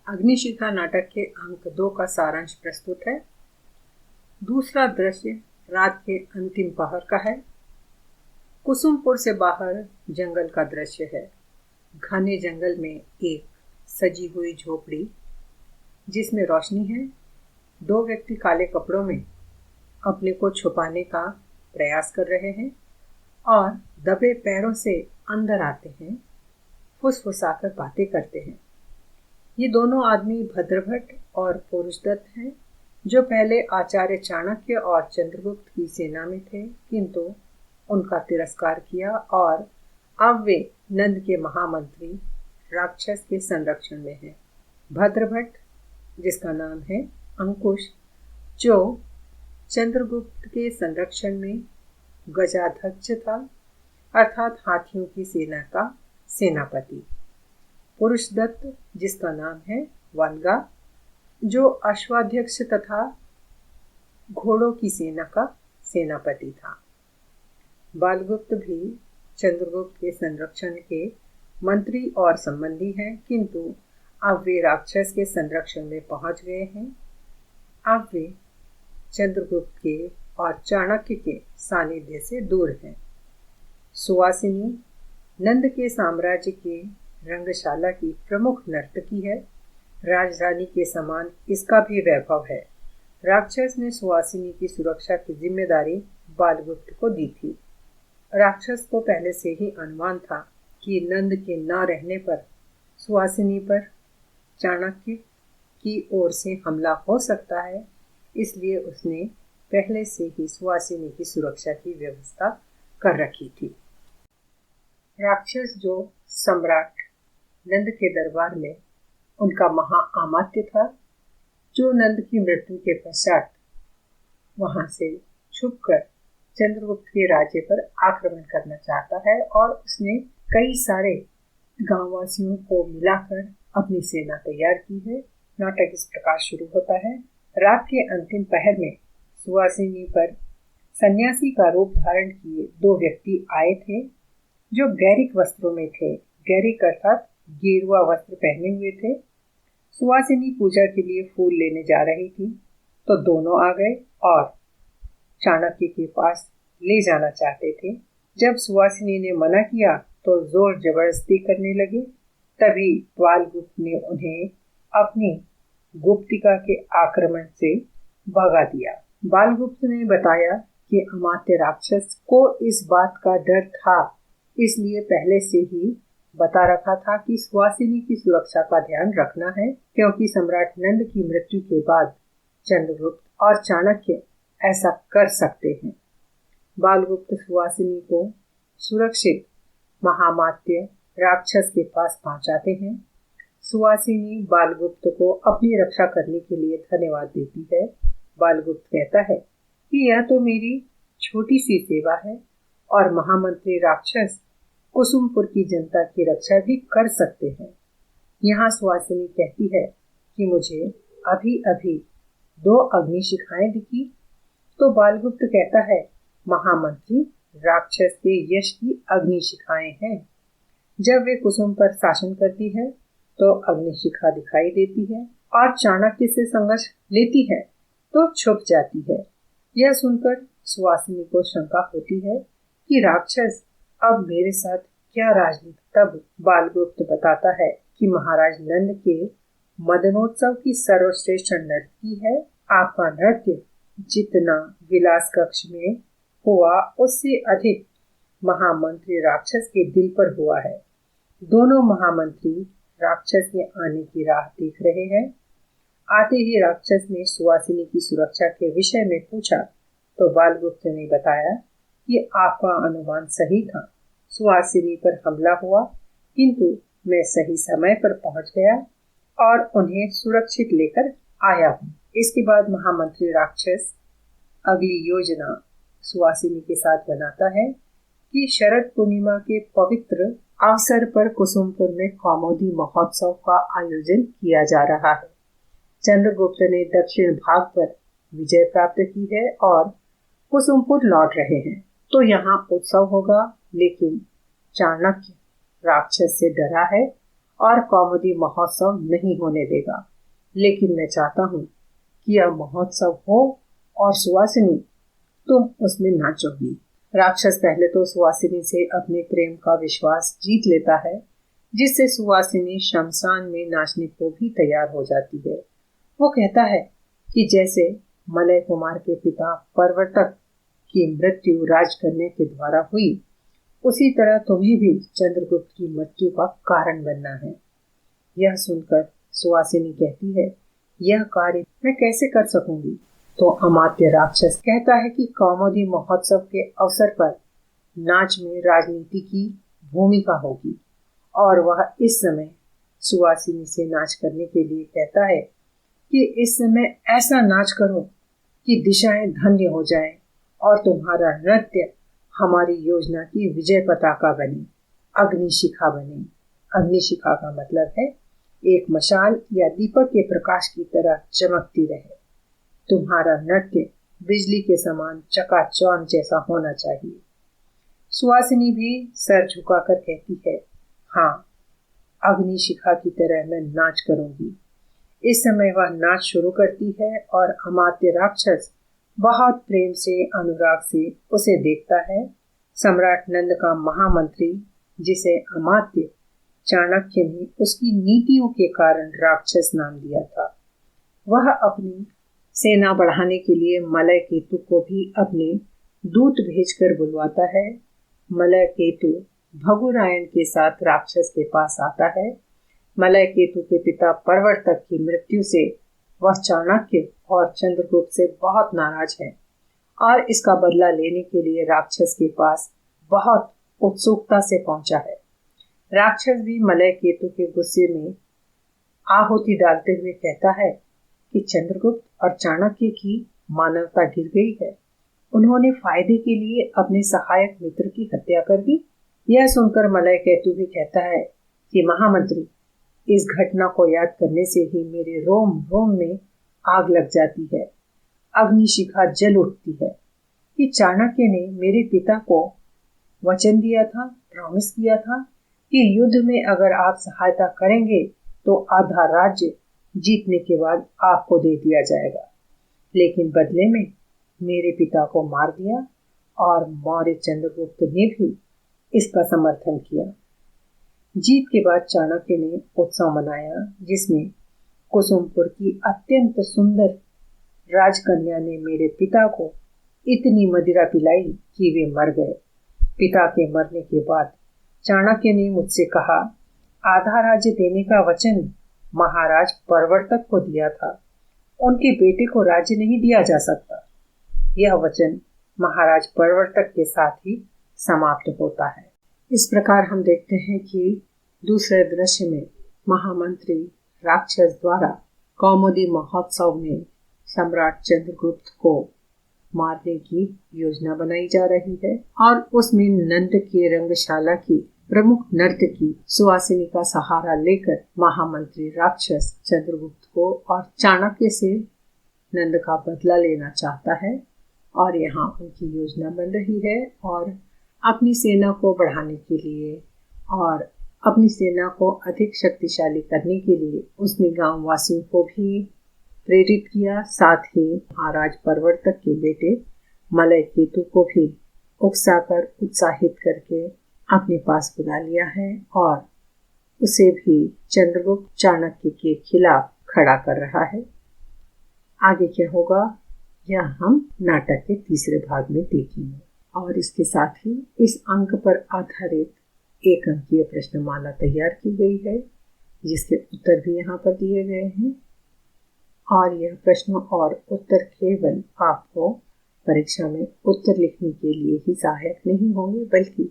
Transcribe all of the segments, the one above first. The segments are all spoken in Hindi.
अग्निशिखा नाटक के अंक 2 का सारांश प्रस्तुत है। दूसरा दृश्य रात के अंतिम पहर का है। कुसुमपुर से बाहर जंगल का दृश्य है। घने जंगल में एक सजी हुई झोपड़ी जिसमें रोशनी है। दो व्यक्ति काले कपड़ों में अपने को छुपाने का प्रयास कर रहे हैं और दबे पैरों से अंदर आते हैं, फुसफुसाकर बातें करते हैं। ये दोनों आदमी भद्रभट्ट और पुरुषदत्त हैं, जो पहले आचार्य चाणक्य और चंद्रगुप्त की सेना में थे, किंतु उनका तिरस्कार किया और अब वे नंद के महामंत्री राक्षस के संरक्षण में हैं। भद्रभट्ट, जिसका नाम है अंकुश, जो चंद्रगुप्त के संरक्षण में गजाध्यक्ष था, अर्थात हाथियों की सेना का सेनापति। पुरुषदत्त, जिसका नाम है वनगा, जो अश्वाध्यक्ष तथा घोड़ों की सेना का सेनापति था। बालगुप्त भी चंद्रगुप्त के संरक्षण के मंत्री और संबंधी हैं, किंतु अब वे राक्षस के संरक्षण में पहुंच गए हैं। अब वे चंद्रगुप्त के और चाणक्य के सानिध्य से दूर हैं। सुवासिनी नंद के साम्राज्य के रंगशाला की प्रमुख नर्तकी है। राजधानी के समान इसका भी वैभव है। राक्षस ने सुवासिनी की सुरक्षा की जिम्मेदारी बालगुप्त को दी थी। राक्षस को पहले से ही अनुमान था कि नंद के न रहने पर सुवासिनी पर चाणक्य की ओर से हमला हो सकता है, इसलिए उसने पहले से ही सुवासिनी की सुरक्षा की व्यवस्था कर रखी थी। राक्षस, जो सम्राट नंद के दरबार में उनका महाअमात्य था, जो नंद की मृत्यु के पश्चात वहां से छुपकर चंद्रगुप्त के राज्य पर आक्रमण करना चाहता है और उसने कई सारे गांववासियों को मिलाकर अपनी सेना तैयार की है। नाटक इस प्रकार शुरू होता है। रात के अंतिम पहर में सुवासिनी पर सन्यासी का रूप धारण किए दो व्यक्ति आए थे, जो गैरिक वस्त्रों में थे। गैरिक अर्थात गेरुआ वस्त्र पहने हुए थे। सुवासिनी पूजा के लिए फूल लेने जा रही थी, तो दोनों आ गए और चाणक्य के पास ले जाना चाहते थे। जब सुवासिनी ने मना किया तो जोर जबरदस्ती करने लगे। तभी बालगुप्त ने उन्हें अपनी गुप्तिका के आक्रमण से भगा दिया। बालगुप्त ने बताया कि अमात्य राक्षस को इस बात का डर था, इसलिए पहले से ही बता रखा था कि सुवासिनी की सुरक्षा का ध्यान रखना है, क्योंकि सम्राट नंद की मृत्यु के बाद चंद्रगुप्त और चाणक्य ऐसा कर सकते हैं। बालगुप्त सुवासिनी को सुरक्षित महामात्य राक्षस के पास पहुंचाते हैं। सुवासिनी बालगुप्त को अपनी रक्षा करने के लिए धन्यवाद देती है। बालगुप्त कहता है कि यह तो मेरी छोटी सी सेवा है और महामंत्री राक्षस कुसुमपुर की जनता की रक्षा भी कर सकते हैं। यहाँ सुवासिनी कहती है कि मुझे अभी अभी 2 अग्निशिखाएं दिखी, तो बालगुप्त कहता है, महामंत्री राक्षस के यश की अग्निशिखाएं हैं। जब वे कुसुम पर शासन करती है तो अग्निशिखा दिखाई देती है और चाणक्य से संघर्ष लेती है तो छुप जाती है। यह सुनकर सुवासिनी को शंका होती है कि राक्षस अब मेरे साथ क्या राजनीति। तब बालगुप्त बताता है कि महाराज नंद के मदनोत्सव की सर्वश्रेष्ठ नर्तकी है। आपका नृत्य जितना विलास कक्ष में हुआ, उससे अधिक महामंत्री राक्षस के दिल पर हुआ है। दोनों महामंत्री राक्षस के आने की राह देख रहे हैं। आते ही राक्षस ने सुवासिनी की सुरक्षा के विषय में पूछा, तो बालगुप्त ने बताया कि आपका अनुमान सही था। सुवासिनी पर हमला हुआ, किंतु मैं सही समय पर पहुंच गया और उन्हें सुरक्षित लेकर आया हूँ। इसके बाद महामंत्री राक्षस अगली योजना सुवासिनी के साथ बनाता है कि शरद पूर्णिमा के पवित्र अवसर पर कुसुमपुर में कौमुदी महोत्सव का आयोजन किया जा रहा है। चंद्रगुप्त ने दक्षिण भाग पर विजय प्राप्त की है और कुसुमपुर लौट रहे हैं, तो यहाँ उत्सव होगा। लेकिन चाणक्य राक्षस से डरा है और कौमुदी महोत्सव नहीं होने देगा, लेकिन मैं चाहता हूँ कि यह महोत्सव हो और सुवासिनी तुम उसमें नाचोगी। राक्षस पहले तो सुवासिनी से अपने प्रेम का विश्वास जीत लेता है, जिससे सुवासिनी शमशान में नाचने को भी तैयार हो जाती है। वो कहता है कि जैसे मलय कुमार के पिता परवर्तक की मृत्यु राज करने के द्वारा हुई, उसी तरह तुम्हें भी चंद्रगुप्त की मृत्यु का कारण बनना है। यह सुनकर सुवासिनी कहती है, यह कार्य मैं कैसे कर सकूंगी? तो अमात्य राक्षस कहता है कि कौमुदी महोत्सव के अवसर पर नाच में राजनीति की भूमिका होगी और वह इस समय सुवासिनी से नाच करने के लिए कहता है कि इस समय ऐसा नाच करो कि दिशाएं धन्य हो जाएं और तुम्हारा नृत्य हमारी योजना की विजय पताका बने, अग्निशिखा बने। अग्निशिखा का मतलब है एक मशाल या दीपक के प्रकाश की तरह चमकती रहे। तुम्हारा नृत्य बिजली के समान चकाचौंध जैसा होना चाहिए। सुवासिनी भी सर झुकाकर कहती है, हाँ, अग्निशिखा की तरह मैं नाच करूंगी। इस समय वह नाच शुरू करती है और अमात्य राक्षस बहुत प्रेम से, अनुराग से उसे देखता है। सम्राट नंद का महामंत्री, जिसे अमात्य चाणक्य ने उसकी नीतियों के कारण राक्षस नाम दिया था, वह अपनी सेना बढ़ाने के लिए मलय केतु को भी अपने दूत भेजकर बुलवाता है। मलय केतु भगुरायन के साथ राक्षस के पास आता है। मलय केतु के पिता परवर्तक की मृत्यु से वह चाणक्य और चंद्रगुप्त से बहुत नाराज है और इसका बदला लेने के लिए राक्षस के पास बहुत उत्सुकता से पहुंचा है। राक्षस भी मलय केतु के गुस्से में आहुति डालते हुए कहता है कि चंद्रगुप्त और चाणक्य की मानवता गिर गई है। उन्होंने फायदे के लिए अपने सहायक मित्र की हत्या कर दी। यह सुनकर मलय केतु भी कहता है कि महामंत्री, इस घटना को याद करने से ही मेरे रोम रोम में आग लग जाती है, अग्निशिखा जल उठती है कि चाणक्य ने मेरे पिता को वचन दिया था, प्रॉमिस किया था कि युद्ध में अगर आप सहायता करेंगे तो आधा राज्य जीतने के बाद आपको दे दिया जाएगा, लेकिन बदले में मेरे पिता को मार दिया और मौर्य चंद्रगुप्त ने भी इसका समर्थन किया। जीत के बाद चाणक्य ने उत्सव मनाया, जिसमें कुसुमपुर की अत्यंत सुंदर राजकन्या ने मेरे पिता को इतनी मदिरा पिलाई कि वे मर गए। पिता के मरने के बाद चाणक्य ने मुझसे कहा, आधा राज्य देने का वचन महाराज परवर्तक को दिया था, उनके बेटे को राज्य नहीं दिया जा सकता। यह वचन महाराज परवर्तक के साथ ही समाप्त होता है। इस प्रकार हम देखते हैं कि दूसरे दृश्य में महामंत्री राक्षस द्वारा कौमुदी महोत्सव में सम्राट चंद्रगुप्त को मारने की योजना बनाई जा रही है और उसमें नंद की रंगशाला की प्रमुख नर्तकी सुवासिनी का सहारा लेकर महामंत्री राक्षस चंद्रगुप्त को और चाणक्य से नंद का बदला लेना चाहता है और यहाँ उनकी योजना बन रही है और अपनी सेना को बढ़ाने के लिए और अपनी सेना को अधिक शक्तिशाली करने के लिए उसने गांव वासियों को भी प्रेरित किया। साथ ही महाराज परवर्तक के बेटे मलय केतु को भी उकसाकर उत्साहित करके अपने पास बुला लिया है और उसे भी चंद्रगुप्त चाणक्य के खिलाफ खड़ा कर रहा है। आगे क्या होगा यह हम नाटक के तीसरे भाग में देखेंगे और इसके साथ ही इस अंक पर आधारित एक अंकीय प्रश्नमाला तैयार की गई है, जिसके उत्तर भी यहाँ पर दिए गए हैं और यह प्रश्न और उत्तर केवल आपको परीक्षा में उत्तर लिखने के लिए ही सहायक नहीं होंगे, बल्कि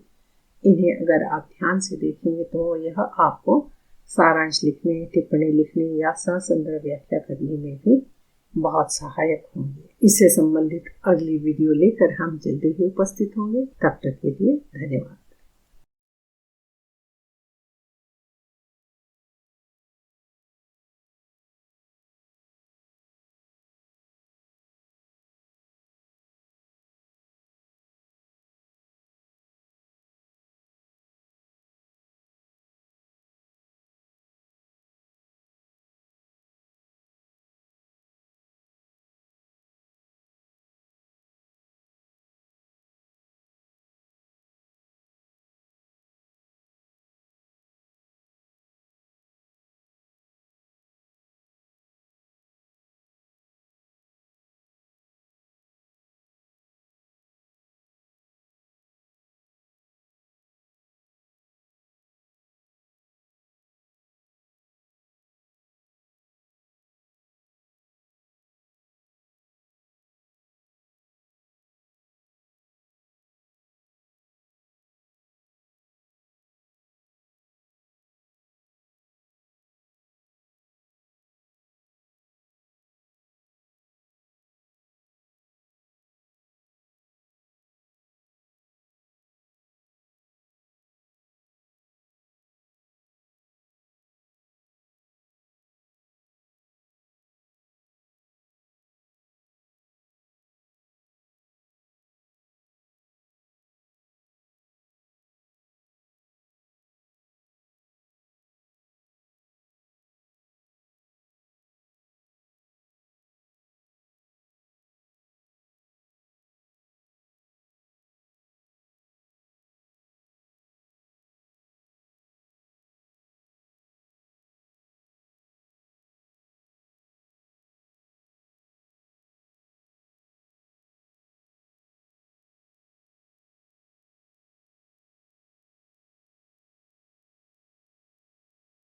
इन्हें अगर आप ध्यान से देखेंगे तो यह आपको सारांश लिखने, टिप्पणी लिखने या ससंदर्भ व्याख्या करने में भी बहुत सहायक होंगे। इससे संबंधित अगली वीडियो लेकर हम जल्दी ही उपस्थित होंगे। तब तक के लिए धन्यवाद।